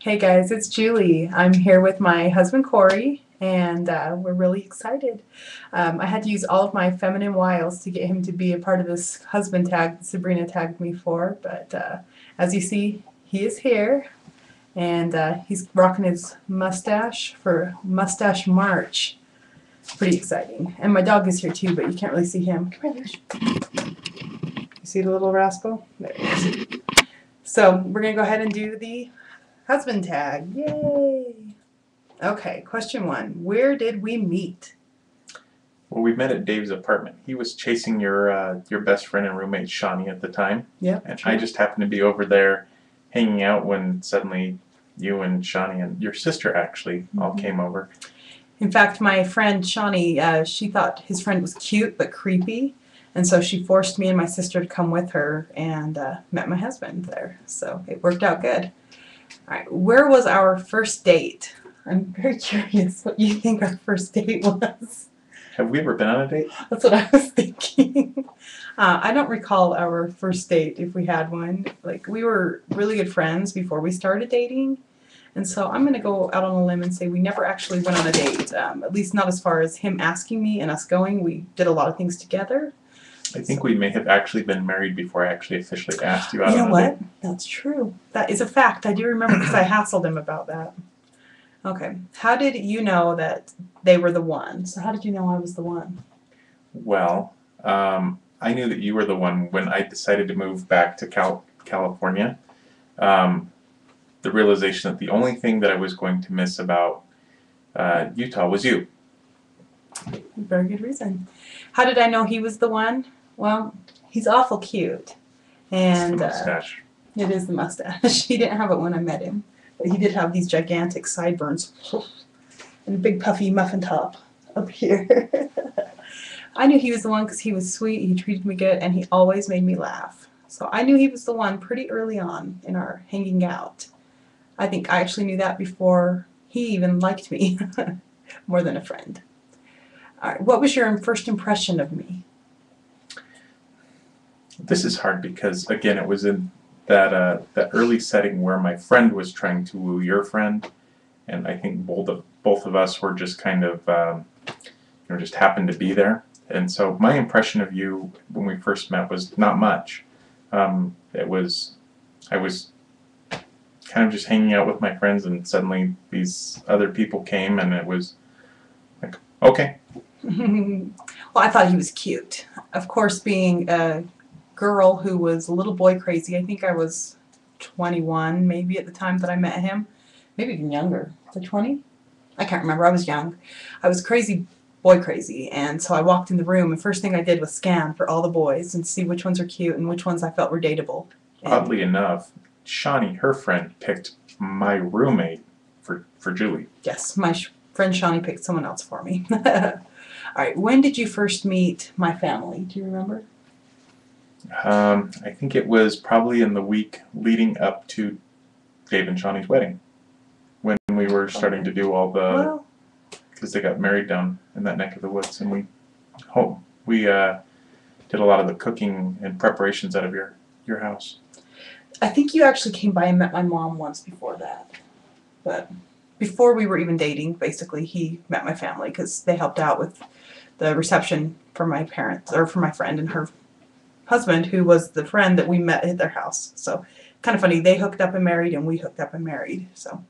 Hey guys, it's Julie. I'm here with my husband Corey, and we're really excited. I had to use all of my feminine wiles to get him to be a part of this husband tag that Sabrina tagged me for, but as you see, he is here, and he's rocking his mustache for Mustache March. Pretty exciting. And my dog is here too, but you can't really see him. Come here, Lush. You see the little rascal? There he is. So we're going to go ahead and do the husband tag. Yay! Okay, question one. Where did we meet? Well, we met at Dave's apartment. He was chasing your best friend and roommate Shawnee at the time. Yep. And I just happened to be over there hanging out when suddenly you and Shawnee and your sister actually all came over. In fact, my friend Shawnee, she thought his friend was cute but creepy, and so she forced me and my sister to come with her and met my husband there. So it worked out good. All right, where was our first date? I'm very curious what you think our first date was. Have we ever been on a date? That's what I was thinking. I don't recall our first date if we had one. Like, we were really good friends before we started dating. And so I'm going to go out on a limb and say we never actually went on a date, at least not as far as him asking me and us going. We did a lot of things together. I think we may have actually been married before I actually officially asked you out on a date. You know what? That's true. That is a fact. I do remember because I hassled him about that. Okay. How did you know that they were the one? So how did you know I was the one? Well, I knew that you were the one when I decided to move back to California. The realization that the only thing that I was going to miss about Utah was you. Very good reason. How did I know he was the one? Well, he's awful cute. And It's the mustache. It is the mustache. He didn't have it when I met him. But he did have these gigantic sideburns and a big puffy muffin top up here. I knew he was the one because he was sweet, he treated me good, and he always made me laugh. So I knew he was the one pretty early on in our hanging out. I think I actually knew that before he even liked me more than a friend. All right, what was your first impression of me? This is hard because, again, it was in that early setting where my friend was trying to woo your friend, and I think both of us were just kind of just happened to be there. And so my impression of you when we first met was not much. I was kind of just hanging out with my friends, and suddenly these other people came, and it was like, okay. Well, I thought he was cute. Of course, being a girl who was a little boy crazy, I think I was 21 maybe at the time that I met him. Maybe even younger. Was I 20? I can't remember. I was young. I was crazy, boy crazy, and so I walked in the room, and first thing I did was scan for all the boys and see which ones are cute and which ones I felt were dateable. And oddly enough, Shawnee, her friend, picked my roommate for Julie. yes, my friend Shawnee picked someone else for me. All right, when did you first meet my family? Do you remember? I think it was probably in the week leading up to Dave and Shawnee's wedding, when we were starting to do all the, because they got married down in that neck of the woods, and we did a lot of the cooking and preparations out of your house. I think you actually came by and met my mom once before that. But before we were even dating, basically, he met my family because they helped out with the reception for my parents, or for my friend and her husband, who was the friend that we met at their house. So kind of funny. They hooked up and married, and we hooked up and married. So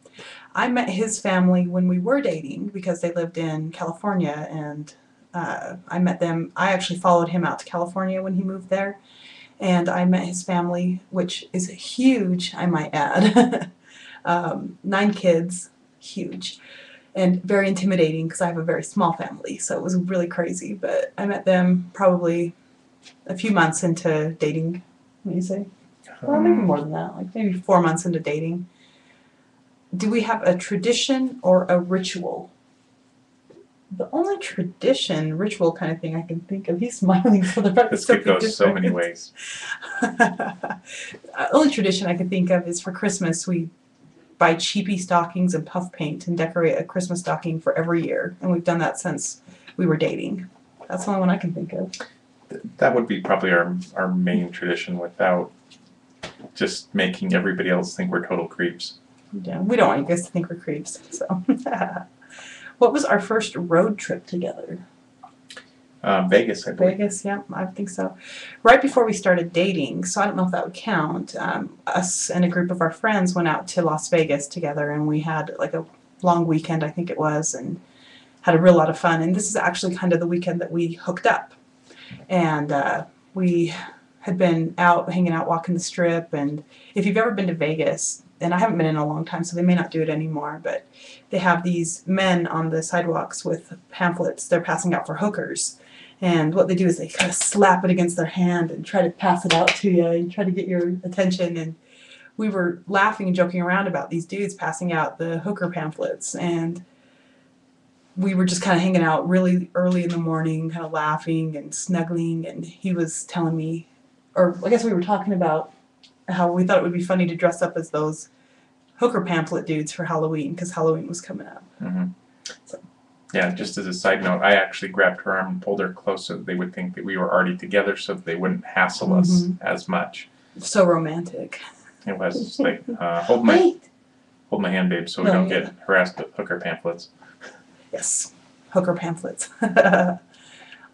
I met his family when we were dating because they lived in California, and I met them. I actually followed him out to California when he moved there. And I met his family, which is huge, I might add. 9 kids, huge, and very intimidating because I have a very small family, so it was really crazy. But I met them probably a few months into dating. What do you say? Well, maybe more than that, like maybe 4 months into dating. Do we have a tradition or a ritual? The only tradition, ritual kind of thing I can think of, he's smiling so the fact This could go so many ways. Only tradition I can think of is for Christmas we buy cheapy stockings and puff paint and decorate a Christmas stocking for every year, and we've done that since we were dating. That's the only one I can think of. That would be probably our main tradition, without just making everybody else think we're total creeps. Yeah, we don't want you guys to think we're creeps. So, what was our first road trip together? Vegas, I believe. Vegas, yeah, I think so. Right before we started dating, so I don't know if that would count. Us and a group of our friends went out to Las Vegas together, and we had like a long weekend, I think it was, and had a real lot of fun. And this is actually kind of the weekend that we hooked up. And we had been out, hanging out, walking the strip. And if you've ever been to Vegas, and I haven't been in a long time, so they may not do it anymore, but they have these men on the sidewalks with pamphlets they're passing out for hookers. And what they do is they kind of slap it against their hand and try to pass it out to you and try to get your attention. And we were laughing and joking around about these dudes passing out the hooker pamphlets. And we were just kind of hanging out really early in the morning, kind of laughing and snuggling. And he was telling me, or I guess we were talking about how we thought it would be funny to dress up as those hooker pamphlet dudes for Halloween because Halloween was coming up. Mm-hmm. So. Yeah, just as a side note, I actually grabbed her arm and pulled her close so that they would think that we were already together so that they wouldn't hassle us as much. So romantic. It was like, hold my hand, babe, so we don't get harassed with hooker pamphlets. Yes, hooker pamphlets.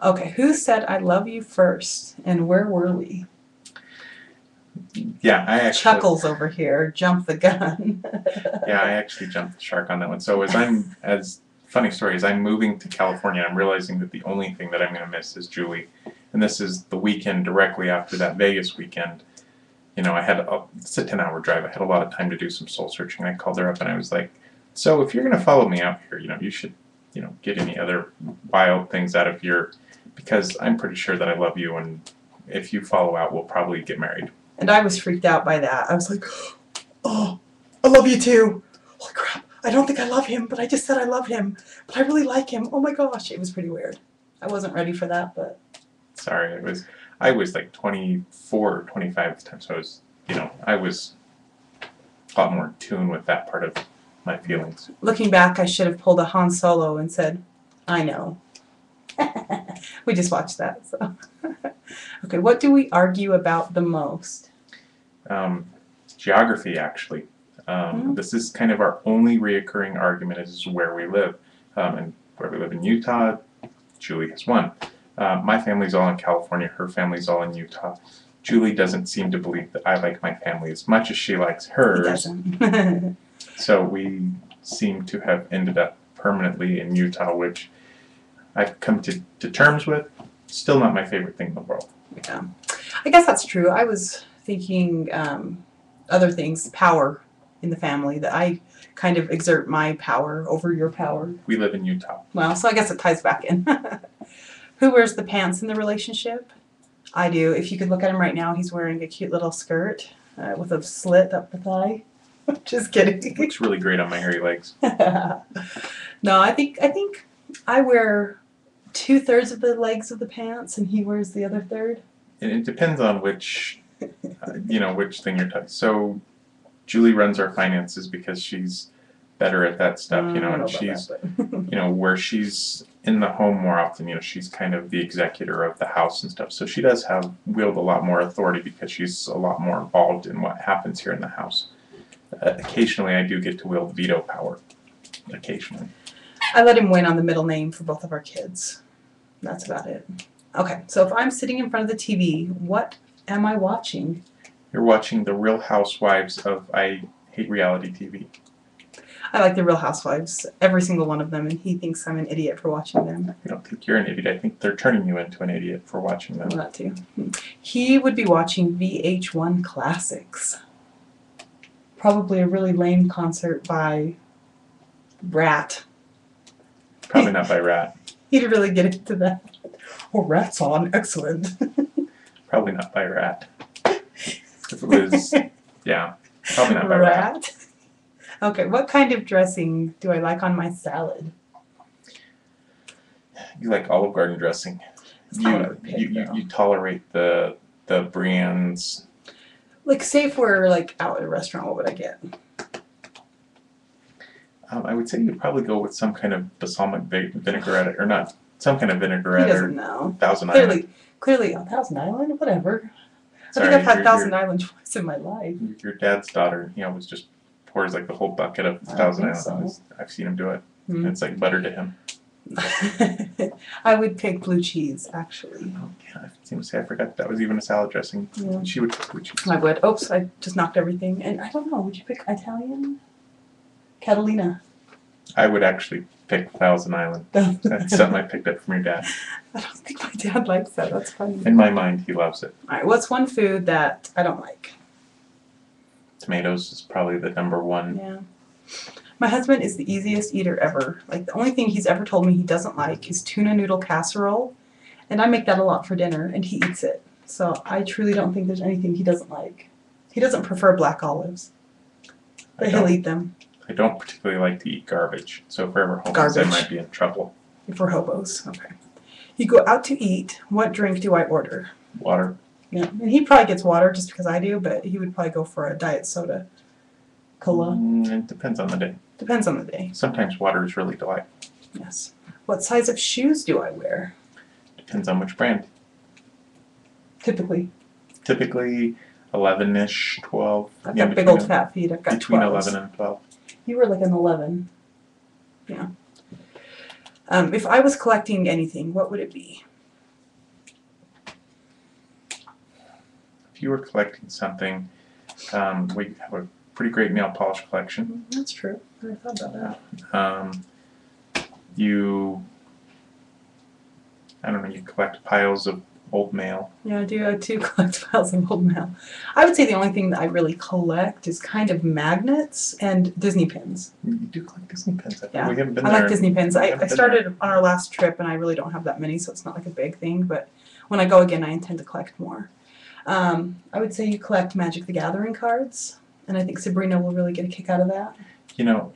Okay, who said I love you first, and where were we? Yeah, I actually... Chuckles over here, jump the gun. Yeah, I actually jumped the shark on that one. So funny story, as I'm moving to California, I'm realizing that the only thing that I'm going to miss is Julie. And this is the weekend directly after that Vegas weekend. You know, it's a 10-hour drive. I had a lot of time to do some soul searching. I called her up and I was like, so if you're going to follow me out here, you should, get any other wild things out of your, because I'm pretty sure that I love you, and if you follow out, we'll probably get married. And I was freaked out by that. I was like, oh, I love you too. Holy crap. I don't think I love him, but I just said I love him. But I really like him. Oh my gosh. It was pretty weird. I wasn't ready for that, but... Sorry, I was like 24 or 25 at the time, so I was a lot more in tune with that part of my feelings. Looking back, I should have pulled a Han Solo and said, I know. We just watched that, so... Okay, what do we argue about the most? Geography, actually. This is kind of our only reoccurring argument is where we live. And where we live in Utah, Julie has won. My family's all in California. Her family's all in Utah. Julie doesn't seem to believe that I like my family as much as she likes hers. He doesn't. So we seem to have ended up permanently in Utah, which I've come to terms with. Still not my favorite thing in the world. Yeah, I guess that's true. I was thinking other things, power in the family, that I kind of exert my power over your power. We live in Utah. Well, so I guess it ties back in. Who wears the pants in the relationship? I do. If you could look at him right now, he's wearing a cute little skirt with a slit up the thigh. Just kidding. It looks really great on my hairy legs. No, I think I wear 2/3 of the legs of the pants, and he wears the other third. And it depends on which, which thing you're touching. So, Julie runs our finances because she's better at that stuff, and she's, where she's in the home more often, she's kind of the executor of the house and stuff. So she does wield a lot more authority because she's a lot more involved in what happens here in the house. Occasionally, I do get to wield veto power. Occasionally. I let him win on the middle name for both of our kids. That's about it. Okay, so if I'm sitting in front of the TV, what am I watching? You're watching The Real Housewives of I Hate Reality TV. I like The Real Housewives, every single one of them, and he thinks I'm an idiot for watching them. I don't think you're an idiot. I think they're turning you into an idiot for watching them. Well, that too. He would be watching VH1 Classics. Probably a really lame concert by Rat. Probably not by Rat. He'd really get into that. Oh, Rat's on. Excellent. Probably not by Rat. If it was, yeah, probably not by Rat. Okay, what kind of dressing do I like on my salad? You like Olive Garden dressing. You tolerate the brands. Like, say if we're like out at a restaurant, what would I get? I would say you'd probably go with some kind of balsamic vinaigrette, or not, some kind of vinaigrette. He doesn't know. Thousand Island. Clearly, Thousand Island? Whatever. Sorry, I think I've had Thousand Island twice in my life. Your dad's daughter, he always just pours like the whole bucket of I Thousand think Island. so. I've seen him do it. Hmm. It's like butter to him. I would pick blue cheese, actually. Oh, yeah, I seem to say I forgot that was even a salad dressing. Yeah. She would pick blue cheese. I would. Oops, I just knocked everything. And I don't know, would you pick Italian? Catalina. I would actually pick Thousand Island. That's something I picked up from your dad. I don't think my dad likes that. That's funny. In my mind, he loves it. All right, what's one food that I don't like? Tomatoes is probably the number one. Yeah. My husband is the easiest eater ever. Like, the only thing he's ever told me he doesn't like is tuna noodle casserole. And I make that a lot for dinner, and he eats it. So I truly don't think there's anything he doesn't like. He doesn't prefer black olives, but he'll eat them. I don't particularly like to eat garbage. So if we're ever homeless, Garbage. I might be in trouble. If we're hobos. Okay. You go out to eat. What drink do I order? Water. Yeah. And he probably gets water just because I do, but he would probably go for a diet soda. Cola. It depends on the day. Depends on the day. Sometimes water is really delightful. Yes. What size of shoes do I wear? Depends on which brand. Typically. Typically 11-ish, 12. I've Yeah, got big between old fat feet. I've got between 12s. 11 and 12. You were like an 11. Yeah. If I was collecting anything, what would it be? If you were collecting something, we have a pretty great nail polish collection. That's true. I never thought about that. I don't know, you collect piles of old mail. Yeah, I do collect piles of old mail. I would say the only thing that I really collect is kind of magnets and Disney pins. You do collect Disney pins. I think Yeah, we haven't been I there. like Disney pins. We I haven't been started on our last trip, and I really don't have that many, so it's not like a big thing. But when I go again, I intend to collect more. I would say you collect Magic the Gathering cards, and I think Sabrina will really get a kick out of that. You know,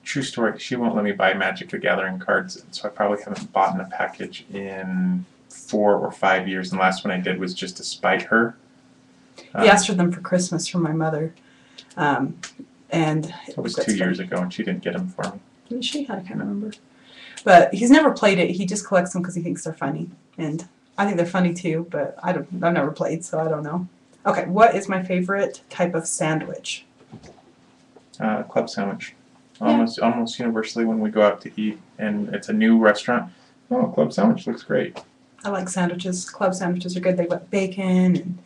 true story, she won't let me buy Magic the Gathering cards, so I probably haven't bought in a package in 4 or 5 years, and the last one I did was just to spite her. He asked for them for Christmas from my mother, and It was 2 years ago, and she didn't get them for me. Didn't she? I can't remember. But he's never played it. He just collects them because he thinks they're funny, and I think they're funny too. But I've never played, so I don't know. Okay, what is my favorite type of sandwich? Club sandwich. Almost universally when we go out to eat, and it's a new restaurant. Oh, club sandwich looks great. I like sandwiches. Club sandwiches are good. They've got bacon and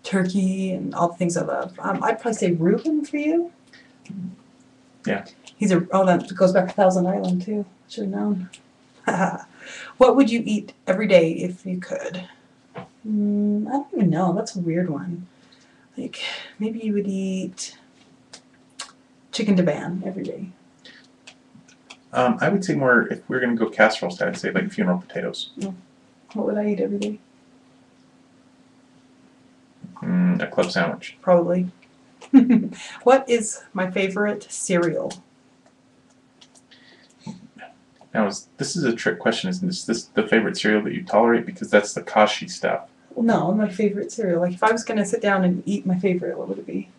turkey and all the things I love. I'd probably say Reuben for you. Yeah. That goes back to Thousand Island too. Should have known. What would you eat every day if you could? I don't even know. That's a weird one. Like, maybe you would eat chicken deban every day. I would say more, if we were going to go casserole style, I'd say like funeral potatoes. What would I eat every day? A club sandwich. Probably. What is my favorite cereal? Now, this is a trick question. Is this the favorite cereal that you tolerate? Because that's the Kashi stuff. Well, no, my favorite cereal. Like, if I was going to sit down and eat my favorite, what would it be?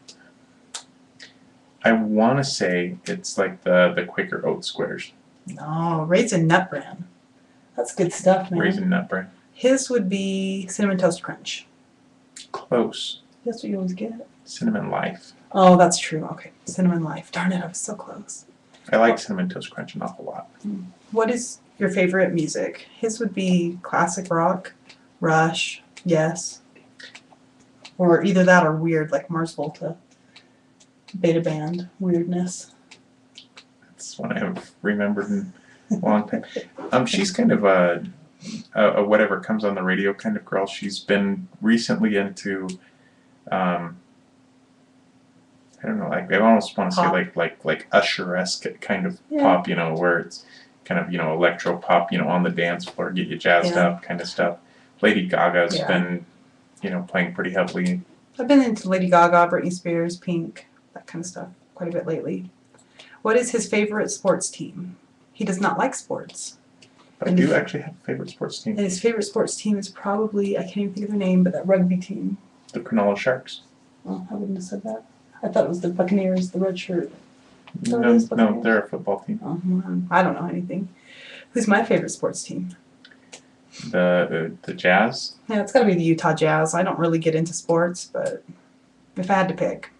I want to say it's like the Quaker Oat squares. No, Raisin Nut Bran. That's good stuff, man. Raisin Nut Bran. His would be Cinnamon Toast Crunch. Close. That's what you always get. Cinnamon Life. Oh, that's true. Okay, Cinnamon Life. Darn it, I was so close. I like Cinnamon Toast Crunch an awful lot. What is your favorite music? His would be classic rock, Rush, Yes. Or either that or weird, like Mars Volta. Beta Band, weirdness. That's one I haven't remembered in a long time. She's kind of a whatever comes on the radio kind of girl. She's been recently into, I don't know, like I almost want to say like Usher-esque kind of pop, where it's kind of electro pop, on the dance floor, get you jazzed up kind of stuff. Lady Gaga's been, playing pretty heavily. I've been into Lady Gaga, Britney Spears, Pink, that kind of stuff quite a bit lately. What is his favorite sports team? He does not like sports. But I do actually have a favorite sports team. And his favorite sports team is probably, I can't even think of their name, but that rugby team. The Cronulla Sharks. Oh, I wouldn't have said that. I thought it was the Buccaneers, the red shirt. No, they're a football team. Oh, well, I don't know anything. Who's my favorite sports team? The Jazz. Yeah, it's got to be the Utah Jazz. I don't really get into sports, but if I had to pick.